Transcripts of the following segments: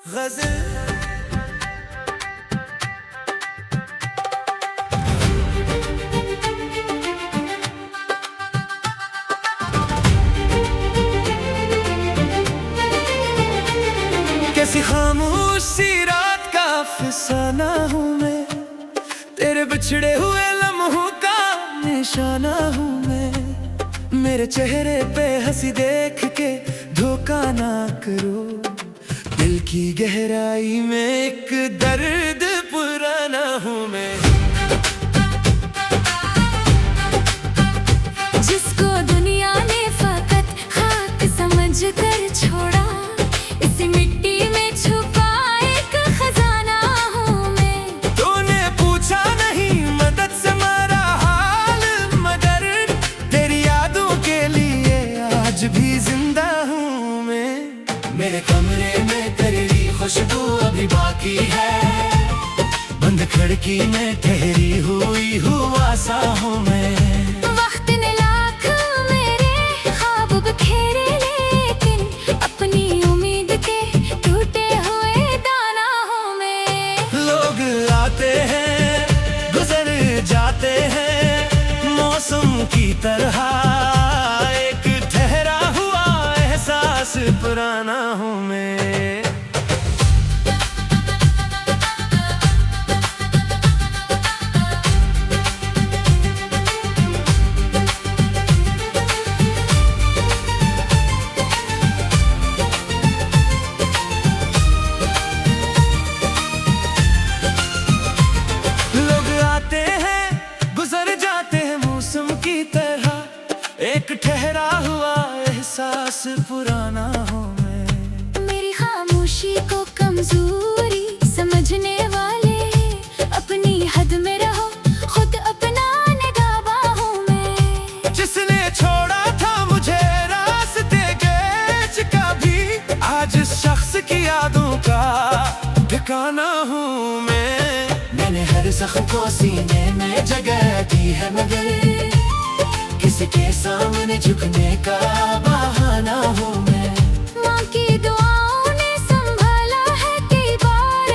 गजल। कैसी खामोशी रात का अफसाना हूँ मैं, तेरे बिछड़े हुए लम्हों का निशाना हूँ मैं। मेरे चेहरे पे हंसी देख के धोखा ना करो, दिल की गहराई में एक दर्द पुराना हूँ मैं। जिसको दुनिया ने फकत खाक समझ कर छोड़ा, इसी मिट्टी में छुपा एक खजाना हूँ मैं। तूने पूछा नहीं मदद से मेरा हाल, मगर तेरी यादों के लिए आज भी जिंदा हूँ मैं। मेरे कमरे में तेरी खुशबू अभी बाकी है, बंद खिड़की में ठहरी हुई हुआ सा हूँ मैं। वक्त ने लाख मेरे ख्वाब बखेरे, लेकिन अपनी उम्मीद के टूटे हुए दाना हूँ मैं। लोग आते हैं गुजर जाते हैं मौसम की तरह, एक ठहरा हुआ एहसास पुराना हूँ मैं। की तरह एक ठहरा हुआ एहसास पुराना हूँ मैं। मेरी खामोशी को कमजोरी समझने वाले अपनी हद में रहो, खुद अपना निगाबा हूँ मैं। जिसने छोड़ा था मुझे रास्ते गेज का भी, आज इस शख्स की यादों का ठिकाना हूँ मैं। मैंने हर जख्म को सीने में जगह दी है, मगर किसी के सामने झुकने का बहाना हूँ मैं। माँ की दुआओं ने संभाला है कई बार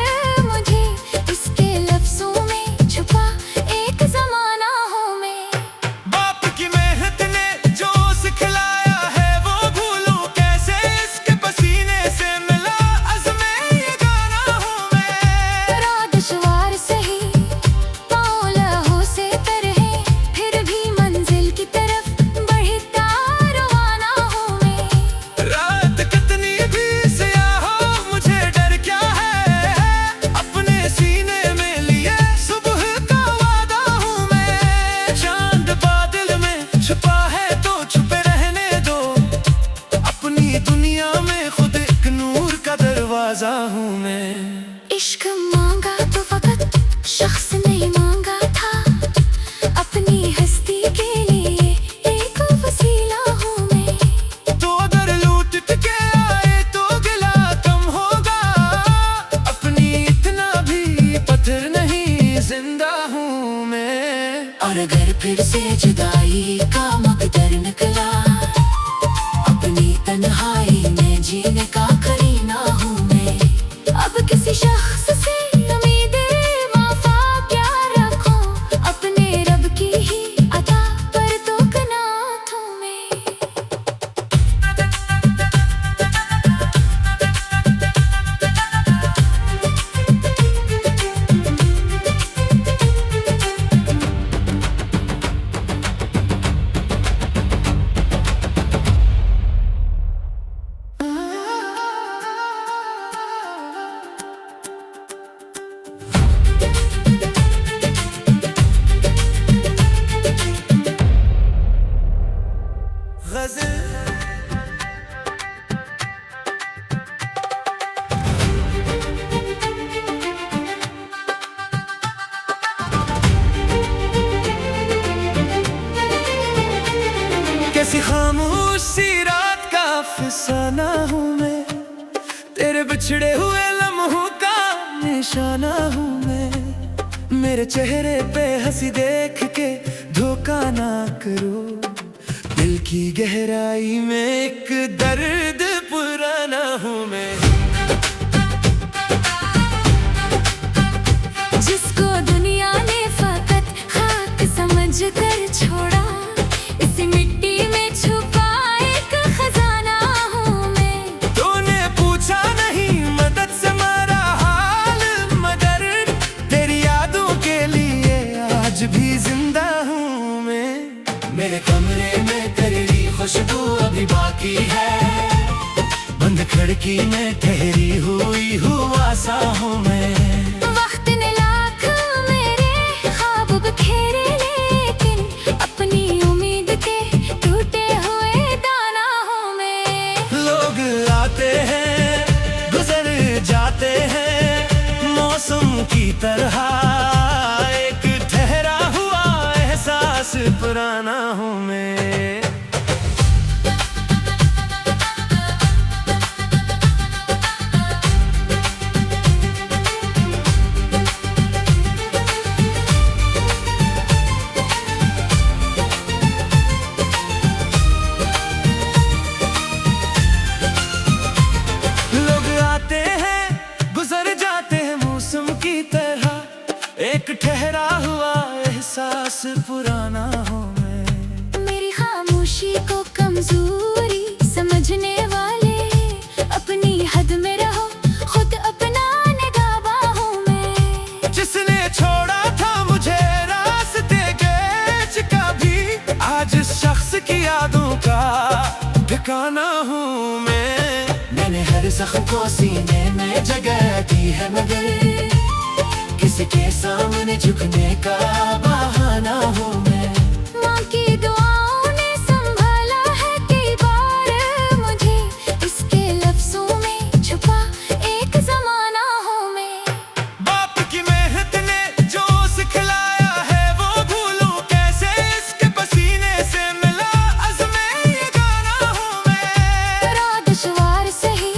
मुझे, इसके लफ्जों में छुपा एक जमाना हूँ मैं। बाप की मेहनत ने जो सिखलाया है वो भूलूं कैसे, इसके पसीने से मिला अज़्मे ये गाना हूँ मैं। राह दुश्वार सही पाँव लहू से तरहे, फिर भी मंजिल की तरफ बढ़ता रवाना हूँ मैं। रात कितनी भी स्याह हो मुझे डर क्या है, अपने सीने में लिए सुबह का वादा हूँ मैं। चांद बादल में छुपा है तो छुपे रहने दो, अपनी दुनिया में खुद एक नूर का दरवाजा हूँ मैं। इश्क मांगा तो फकत शख्स नहीं मांगा था, अपनी हस्ती के लिए एक वसीला हूँ मैं। तो अगर लूट के आए तो गिला कम होगा, अपनी इतना भी पत्थर नहीं जिंदा हूँ मैं। और अगर फिर से जुदाई का मकदर निकला, अपनी तन्हाई में जीने का करीना हूँ मैं। अब किसी शख्स से उम्मीद वफा क्या रखूं, अपने रब की ही अता पर तो कनात हूँ मैं। गजल। कैसी खामोशी रात का अफसाना हूँ मैं, तेरे बिछड़े हुए लम्हों का निशाना हूँ मैं। मेरे चेहरे पे हंसी देख के धोखा ना करो, दिल की गहराई में एक दर्द पुराना हूँ मैं। बंद खिड़की में ठहरी हुई हुआ सा हूँ मैं। वक्त ने लाख मेरे ख्वाब बखेरे, लेकिन अपनी उम्मीद के टूटे हुए दाना हूँ मैं। लोग आते हैं गुजर जाते हैं मौसम की तरह, एक ठहरा हुआ एहसास पुराना हूँ मैं। एक ठहरा हुआ एहसास पुराना हूँ मैं। मेरी खामोशी को कमजोरी समझने वाले अपनी हद में रहो, खुद अपना निगाहबा हूँ मैं। जिसने छोड़ा था मुझे रास्ते के कभी, आज इस शख्स की यादों का ठिकाना हूँ मैं। मैंने हर जख्म को सीने में जगह दी है, मगर किसी के सामने झुकने का बहाना हूँ मैं। माँ की दुआओं ने संभाला है कई बार मुझे, इसके लफ्जों में छुपा एक ज़माना हूँ मैं। बाप की मेहनत ने जो सिखलाया है वो भूलूं कैसे, इसके पसीने से मिला अज़्मे ये गाना हूँ मैं। राह दुश्वार सही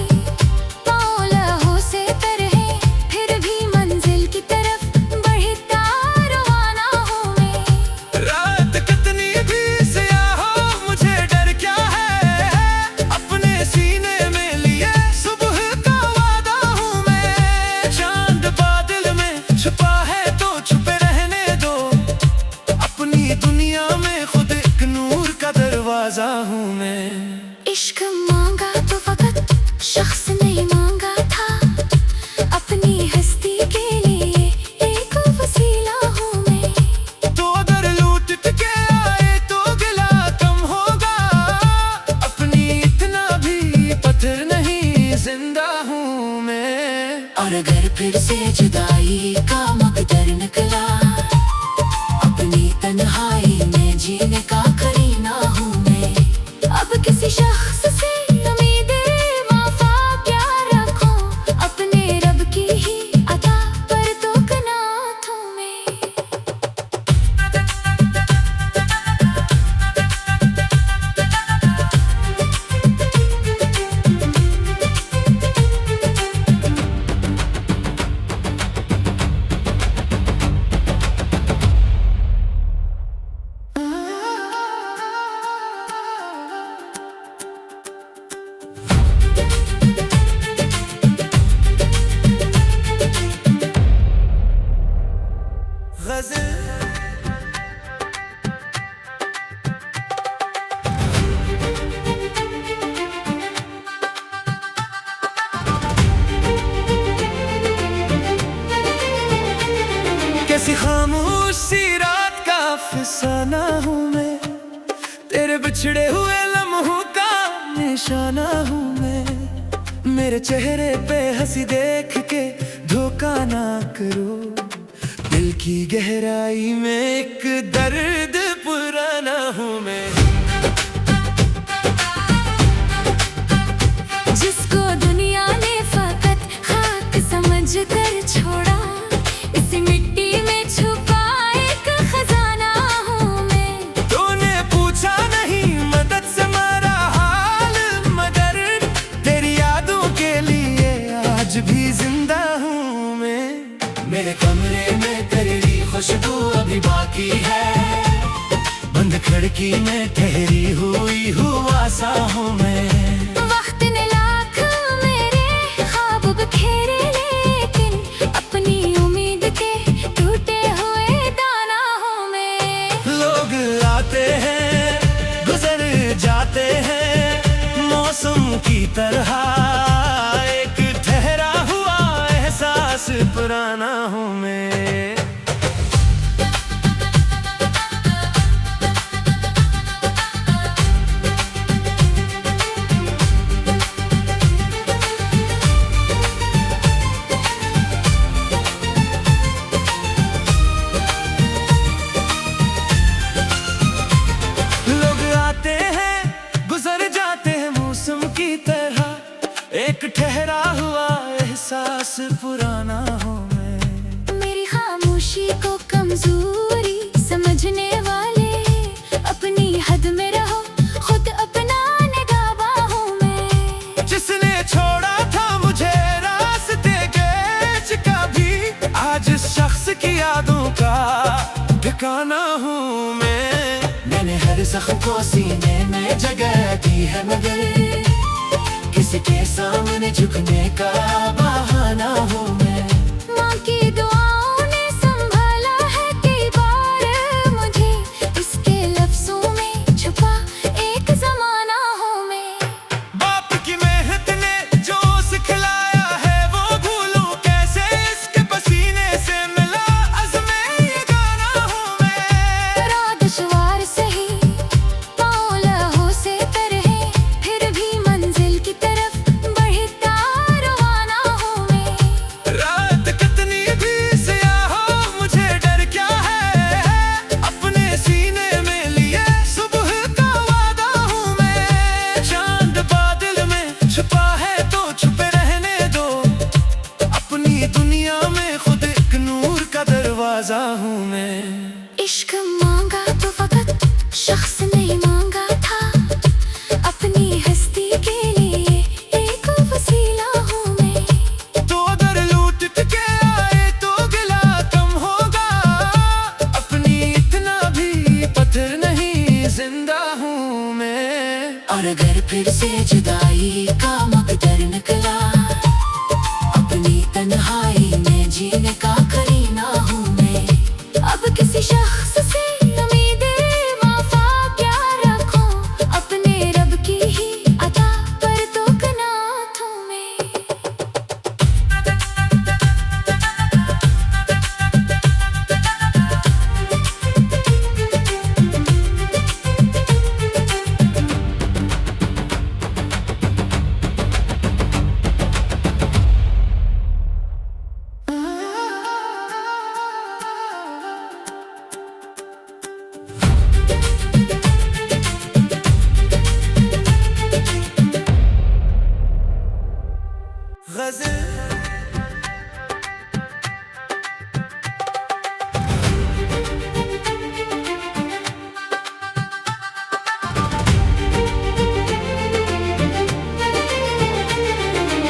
पाँव लहू से तरहे, फिर भी मंजिल की हूँ मैं। इश्क मांगा तो फकत शख्स नहीं मांगा था, अपनी हस्ती के लिए एक वसीला हूँ मैं। तो अगर लूट के आए तो गिला कम होगा, अपनी इतना भी पत्थर नहीं जिंदा हूँ मैं। और अगर फिर से जुदाई का मकदर निकला, अपनी तन्हाई में जीने का करीना हूँ मैं। अब किसी शख्स से उम्मीदें वफा क्या रखूं, अपने रब की ही अता पर तो कनात हूँ मैं। कैसी खामोशी रात का अफसाना हूँ मैं, तेरे बिछड़े हुए लम्हों का निशाना हूँ मैं। मेरे चेहरे पे हंसी देख के धोखा ना करो, दिल की गहराई में एक दर्द पुराना हूँ मैं। जिसको दुनिया ने फकत खाक समझ कर छोड़ा, इसी मिट्टी में छुपा एक खजाना हूँ मैं। तूने पूछा नहीं मदद से मेरा हाल, मगर तेरी यादों के लिए आज भी जिंदा हूँ मैं। मेरे कमरे में तेरी खुशबू अभी बाकी है, बंद खिड़की में ठहरी हुई हुआ सा हूँ मैं। वक्त ने लाख मेरे ख्वाब बखेरे, लेकिन अपनी उम्मीद के टूटे हुए दाना हूँ मैं। लोग आते हैं गुजर जाते हैं मौसम की तरह, एक ठहरा हुआ एहसास पुराना हूँ मैं। ठहरा हुआ एहसास पुराना हूँ मैं। मेरी खामोशी को कमजोरी समझने वाले अपनी हद में रहो, खुद अपना निगाह हूँ मैं। जिसने छोड़ा था मुझे रास्ते गेज का भी, आज इस शख्स की यादों का ठिकाना हूँ मैं। मैंने हर जख्म को सीने में जगह दी है, मगर किसी के सामने झुकने का बहाना हूँ मैं। माँ की दुआओं ने संभाला है कई बार मुझे, इसके लफ्जों में छुपा एक जमाना हूँ मैं। बाप की मेहनत ने जो सिखलाया है वो भूलूं कैसे, इसके पसीने से मिला अज़्मे ये गाना हूँ मैं। राह दुश्वार सही पाँव लहू से तर है, फिर भी मंजिल की तरफ बढ़ता रवाना हूँ मैं। रात कितनी भी स्याह हो मुझे डर क्या है, अपने सीने में लिए सुबह का वादा हूँ मैं। चांद बादल में छुपा है तो छुपे रहने दो, अपनी दुनिया में खुद एक नूर का दरवाजा हूँ मैं। इश्क मांगा तो फकत शख्स नहीं मांगा था, अपनी हस्ती के लिए एक वसीला हूँ मैं। तो अगर लूट के आए तो गिला कम होगा, अपनी इतना भी पत्थर नहीं जिंदा हूँ मैं। और अगर फिर से जुदाई का मकदर निकला, अपनी तन्हाई में जीने का करीना हूँ मैं। अब किसी शख्स से उम्मीदें वफा क्या रखूं, अपने रब की ही अता पर तो कनात हूँ मैं। गज़ल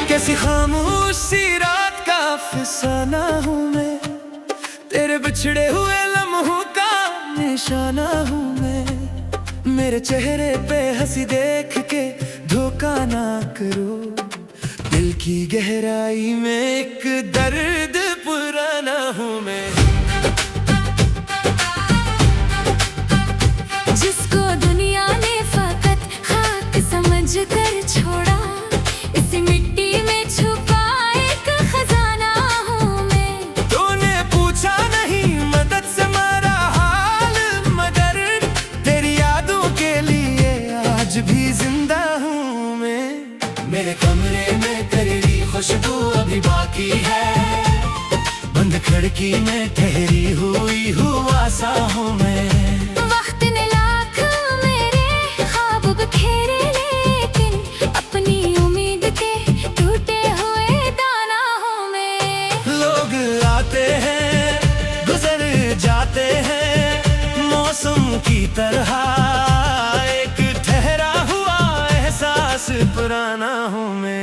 कैसी खामोशी रात का अफसाना हूँ मैं, तेरे बिछड़े हुए लम्हों का निशाना हूँ मैं। मेरे चेहरे पे हंसी देख के धोखा ना करो, दिल की गहराई में एक दर्द पुराना हूँ मैं। जिसको दुनिया ने फकत खाक समझ कर छोड़ा, इसी मिट्टी में छुपा एक खजाना हूँ मैं। तूने पूछा नहीं मदद से मेरा हाल, मगर तेरी यादों के लिए आज भी जिंदा हूँ मैं। मेरे कमरे में तेरी खुशबू अभी बाकी है, बंद खिड़की में ठहरी हुई हुआ सा हूँ मैं। वक्त ने लाख मेरे ख्वाब बखेरे, लेकिन अपनी उम्मीद के टूटे हुए दाना हूँ मैं। लोग आते हैं गुजर जाते हैं मौसम की तरह, एक ठहरा हुआ एहसास पुराना हूँ मैं।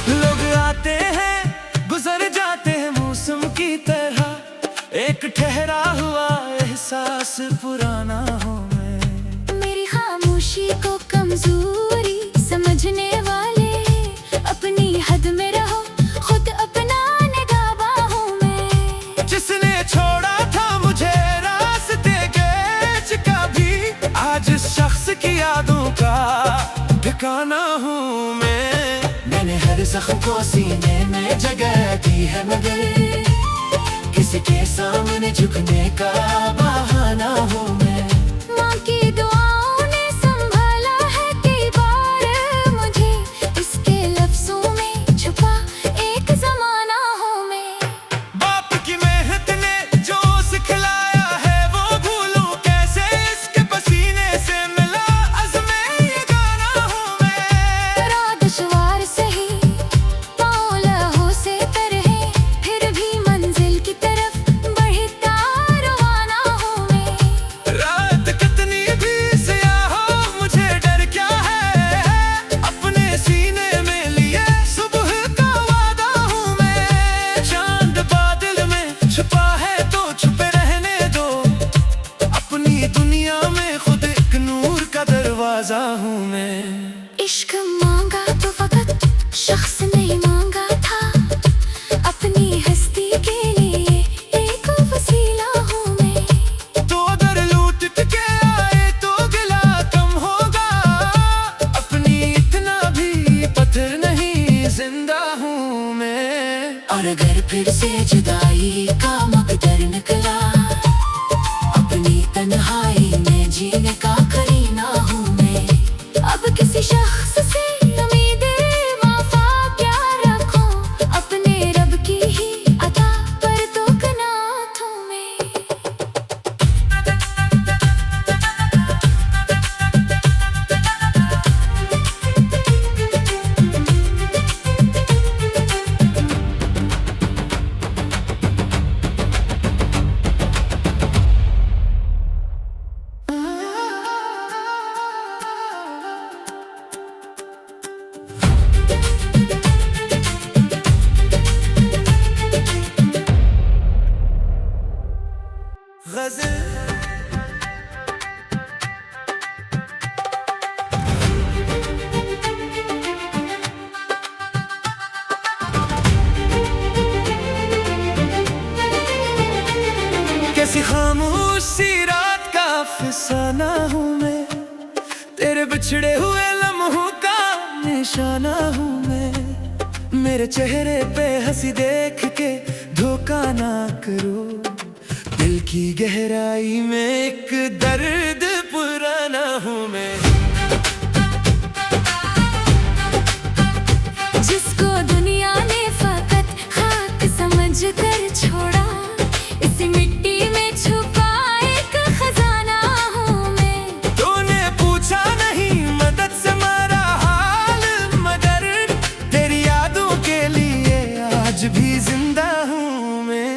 लोग आते हैं गुजर जाते हैं मौसम की तरह, एक ठहरा हुआ एहसास पुराना हूँ मैं। मेरी खामोशी को कमजोरी समझने वाले अपनी हद में रहो, खुद अपना निगाह हूँ मैं। जिसने छोड़ा था मुझे रास्ते गेज का भी, आज इस शख्स की यादों का ठिकाना हूँ मैं। मैंने हर जख्म को सीने में जगह दी है, मगर किसी के सामने झुकने का बहाना हूँ मैं। माँ की दुआओं ने संभाला दरवाजा हूँ मैं। इश्क मांगा तो फकत शख्स नहीं मांगा था, अपनी हस्ती के लिए एक वसीला हूँ मैं। तो अगर लूट के आए तो गिला कम होगा, अपनी इतना भी पत्थर नहीं जिंदा हूँ मैं। और अगर फिर से जुदाई का मकदर निकला, अपनी तन्हाई में जीने का करीना हूँ मैं। अब किसी शख्स से उम्मीदें वफा क्या रखूं, अपने रब की ही अता पर तो कनात हूँ मैं। गज़ल कैसी खामोशी रात का अफसाना हूँ मैं, तेरे बिछड़े हुए लम्हों का निशाना हूँ मैं। मेरे चेहरे पे हंसी देख के धोखा ना करो, दिल की गहराई में एक दर्द पुराना हूँ मैं। जिसको दुनिया ने फकत खाक समझ कर छोड़ा, इसी मिट्टी में छुपा एक खजाना हूँ मैं। तूने पूछा नहीं मदद से मेरा हाल, मगर तेरी यादों के लिए आज भी जिंदा हूँ मैं।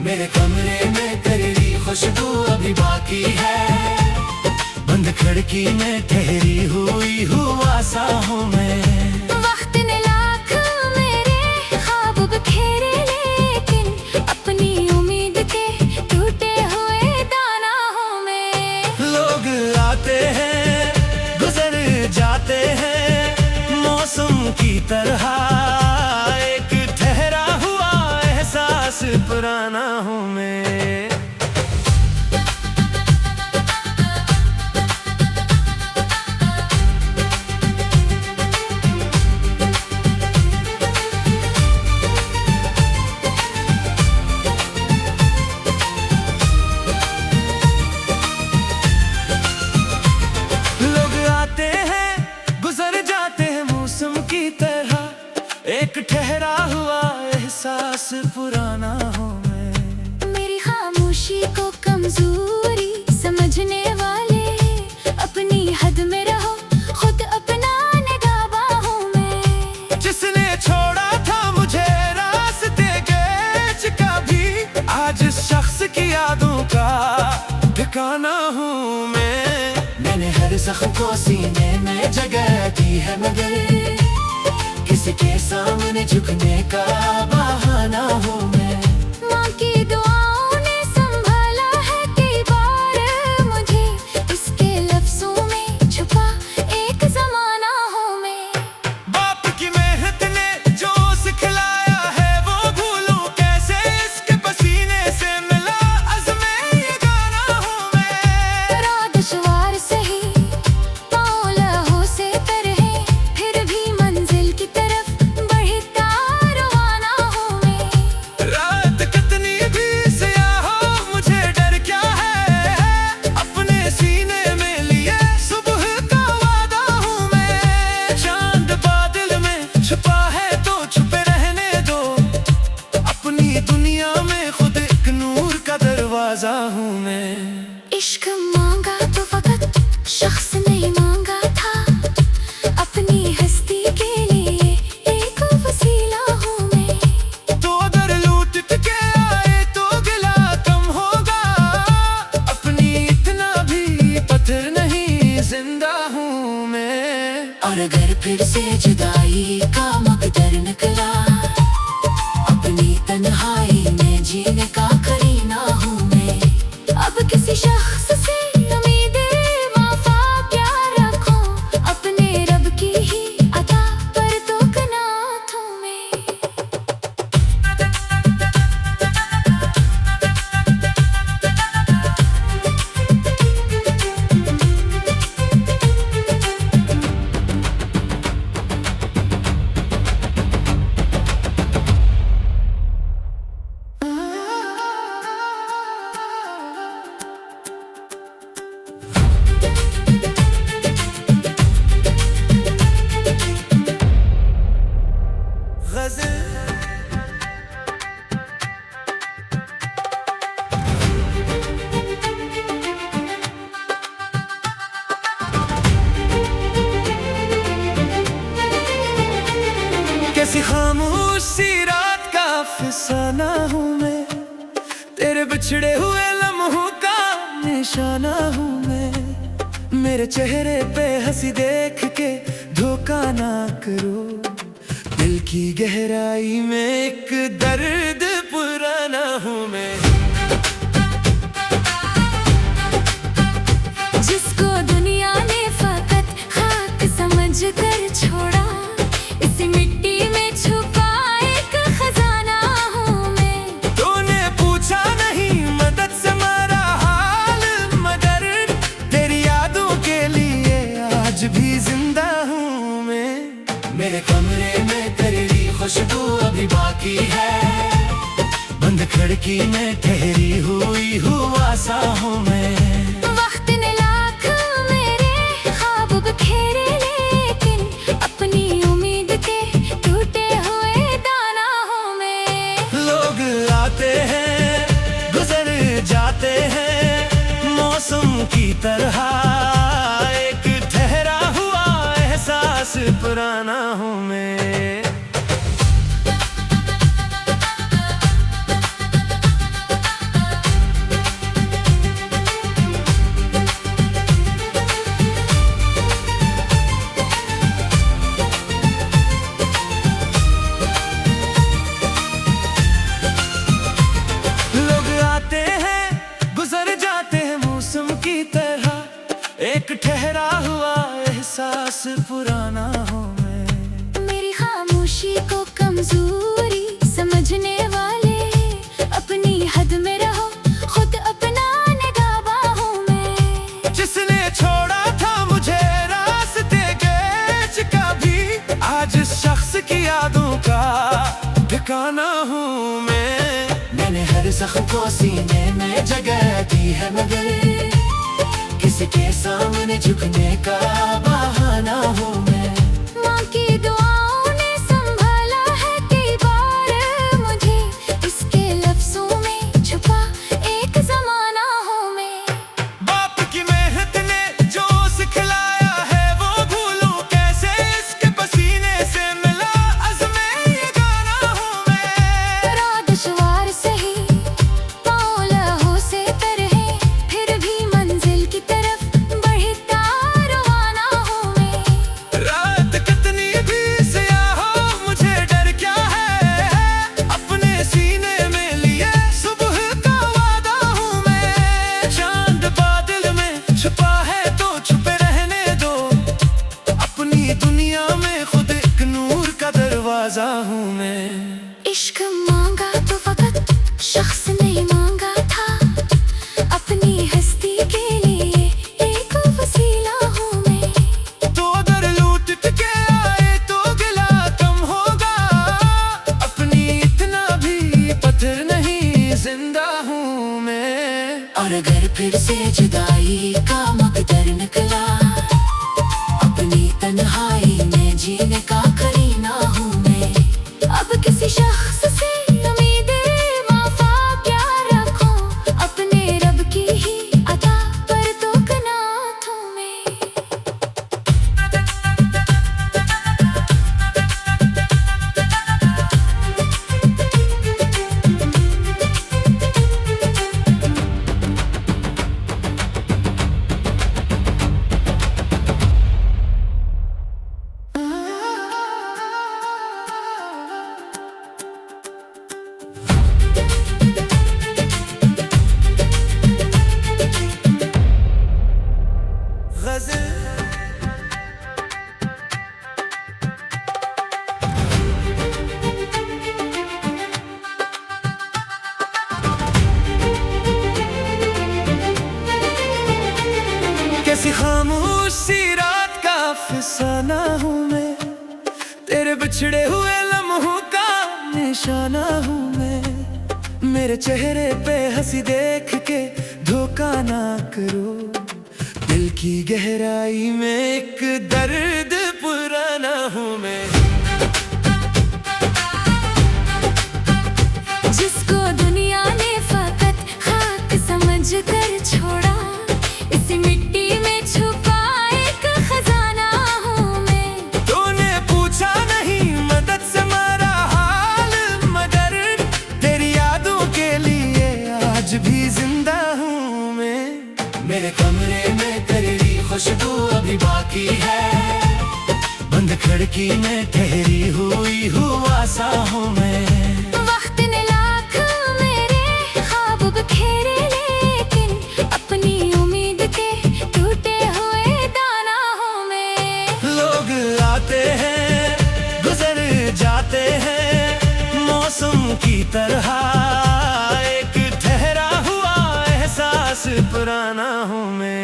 मेरे कमरे में तेरी खुशबू अभी बाकी है, बंद खिड़की में ठहरी हुई हुआ सा हूँ मैं। वक्त ने लाख मेरे ख्वाब बिखेरे, लेकिन अपनी उम्मीद के टूटे हुए दाना हूँ मैं। लोग आते हैं गुजर जाते हैं मौसम की तरह, एक ठहरा हुआ एहसास पुराना हूँ मैं। लोग आते हैं गुजर जाते हैं मौसम की तरह, एक ठहरा हुआ एहसास पुराना हूँ मैं। मेरी खामोशी को कमजोरी समझने वाले, अपनी हद में रहो, खुद अपना निगाबा हूँ मैं। जिसने छोड़ा था मुझे रास्ते गेज का भी, आज इस शख्स की यादों का ठिकाना हूँ मैं। मैंने हर जख्म को सीने में जगह दी है, मगर किसी के सामने झुकने का बहाना हूँ मैं। माँ की दुआओं ने संभाला है कई बार मुझे, इसके लफ्जों में छुपा एक जमाना हूँ मैं। बाप की मेहनत ने जो सिखलाया है वो भूलूं कैसे, इसके पसीने से मिला अज़्मे ये गाना हूँ मैं। राह दुश्वार सही पाँव लहू से तरहे, फिर भी मंजिल की तरफ बढ़ता रवाना हूँ मैं। रात कितनी भी स्याह हो मुझे डर क्या है, अपने सीने में लिए सुबह का वादा हूँ मैं। चांद बादल में छुपा है तो छुपे रहने दो, अपनी दुनिया में खुद एक नूर का दरवाजा हूँ मैं। इश्क मांगा तो फकत शख्स नहीं मांगा था, अपनी हस्ती के लिए एक वसीला हूँ मैं। तो अगर लूट के आए तो गिला कम होगा, अपनी इतना भी पत्थर नहीं जिंदा हूँ मैं। और अगर फिर से जुदाई का मकदर निकला, अपनी तन्हाई में जीने का करीना हूँ मैं। अब किसी शख्स से उम्मीदें वफा क्या रखूं, कैसी खामोशी रात का अफसाना हूँ मैं, तेरे बिछड़े हुए लम्हों का निशाना हूँ मैं। मेरे चेहरे पे हंसी देख के धोखा ना करो, दिल की गहराई में एक दर्द पुराना हूँ मैं। जिसको दुनिया ने फकत खाक समझ कर छोड़ा, इसी मिट्टी में छुपा एक खजाना हूँ मैं। तूने पूछा नहीं मदद से मेरा हाल, मगर तेरी यादों के लिए आज भी जिंदा हूँ मैं। मेरे कमरे में तेरी खुशबू अभी बाकी है, बंद खिड़की में ठहरी हुई हुआ सा हूँ मैं। वक्त ने लाख मेरे ख्वाब बखेरे, लेकिन अपनी उम्मीद के टूटे हुए दाना हूँ मैं। लोग आते हैं गुजर जाते हैं मौसम की तरह, एक ठहरा हुआ एहसास पुराना हूँ मैं। एक ठहरा हुआ एहसास पुराना हूँ मैं। मेरी खामोशी को कमजोरी समझने वाले अपनी हद में रहो, खुद अपना निगाह हूँ मैं। जिसने छोड़ा था मुझे रास्ते के कभी, आज इस शख्स की यादों का ठिकाना हूँ मैं। मैंने हर जख्म को सीने में जगह दी है, मगर किसी के सामने झुकने का बहाना हूँ मैं। माँ की दुआओं ने संभाला है कई बार मुझे, इसके लफ्जों में छुपा एक जमाना हूँ मैं। बाप की मेहनत ने जो सिखलाया है वो भूलूं कैसे, इसके पसीने से मिला अज़्मे ये गाना हूँ मैं। राह दुश्वार सही पाँव लहू से तर है, फिर भी मंजिल की तरफ बढ़ता रवाना हूँ मैं। रात कितनी भी स्याह हो मुझे डर क्या है, अपने सीने में लिए सुबह का वादा हूँ मैं। चांद बादल में छुपा है तो छुपे रहने दो, अपनी दुनिया में खुद एक नूर का दरवाजा हूँ मैं। इश्क मांगा तो फकत शख्स नहीं मांगा था, अपनी हस्ती के लिए एक वसीला हूँ मैं। तो अगर लूट के आए तो गिला कम होगा, अपनी इतना भी पत्थर नहीं जिंदा हूँ मैं। और अगर फिर से जुदाई का मकदर निकला, अपनी तन्हाई में जीने का करीना हूँ मैं। अब किसी शख्स से उम्मीद वफा क्या रखूं, अपने रब की ही अता पर तो कनात हूँ मैं। गज़ल कैसी खामोशी रात का अफसाना हूँ मैं, तेरे बिछड़े हुए लम्हों का निशाना हूँ मैं। मेरे चेहरे पे हंसी देख के धोखा ना करो, दिल की गहराई में एक दर्द पुराना हूँ मैं। जिसको दुनिया ने फकत खाक समझ कर छोड़ा, इसी मिट्टी में छुपा एक खजाना हूँ मैं। तूने पूछा नहीं मदद से बाकी है। बंद खिड़की में ठहरी हुई हुआ सा हूँ मैं। वक्त ने लाख मेरे ख्वाब बखेरे, लेकिन अपनी उम्मीद के टूटे हुए दाना हूँ मैं। लोग आते हैं गुजर जाते हैं मौसम की तरह, एक ठहरा हुआ एहसास पुराना हूँ मैं।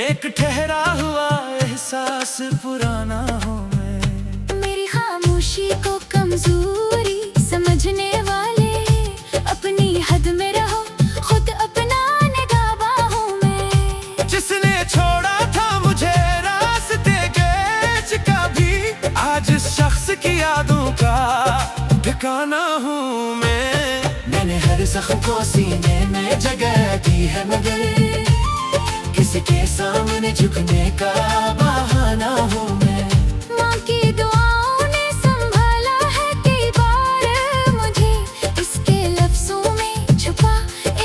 एक ठहरा हुआ एहसास पुराना हूँ मैं। मेरी खामोशी को कमजोरी समझने वाले, अपनी हद में रहो, खुद अपना निगाह हूँ मैं। जिसने छोड़ा था मुझे रास्ते गेज का भी, आज इस शख्स की यादों का ठिकाना हूँ मैं। मैंने हर जख्म को सीने में जगह दी है, मगर किसी के सामने झुकने का बहाना हूँ मैं। माँ की दुआओं ने संभाला है कई बार मुझे, इसके लफ्जों में छुपा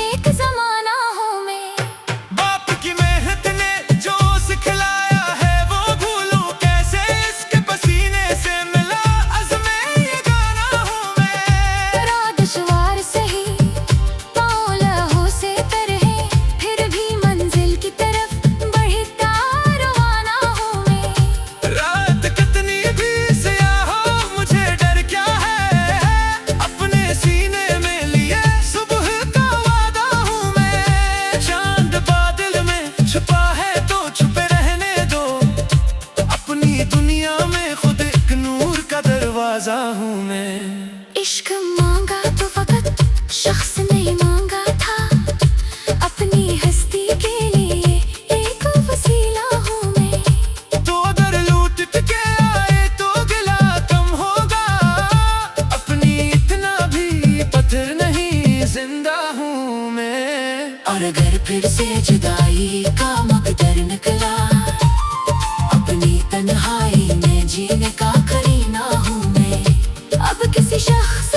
एक जमाना हूँ मैं। बाप की मेहनत ने जो सिखलाया है वो भूलूं कैसे, इसके पसीने से मिला अज़्मे ये गाना हूँ मैं। राह दुश्वार सही पाँव लहू से तर है, फिर भी मंजिल की तरफ बढ़ता रवाना हूँ मैं। रात कितनी भी स्याह हो मुझे डर क्या है, अपने सीने में लिए सुबह का वादा हूँ मैं। चांद बादल में छुपा है तो छुपे रहने दो, अपनी दुनिया में खुद एक नूर का दरवाजा हूँ मैं। इश्क मांगा तो फकत शख्स नहीं मांगा था, अपनी हस्ती के लिए एक वसीला हूँ मैं। तो अगर लूट के आए तो गिला कम होगा, अपनी इतना भी पत्थर नहीं जिंदा हूँ मैं। और अगर फिर से जुदाई का मकदर निकला, अपनी तन्हाई में जीने का करीना हूँ मैं। अब किसी शख्स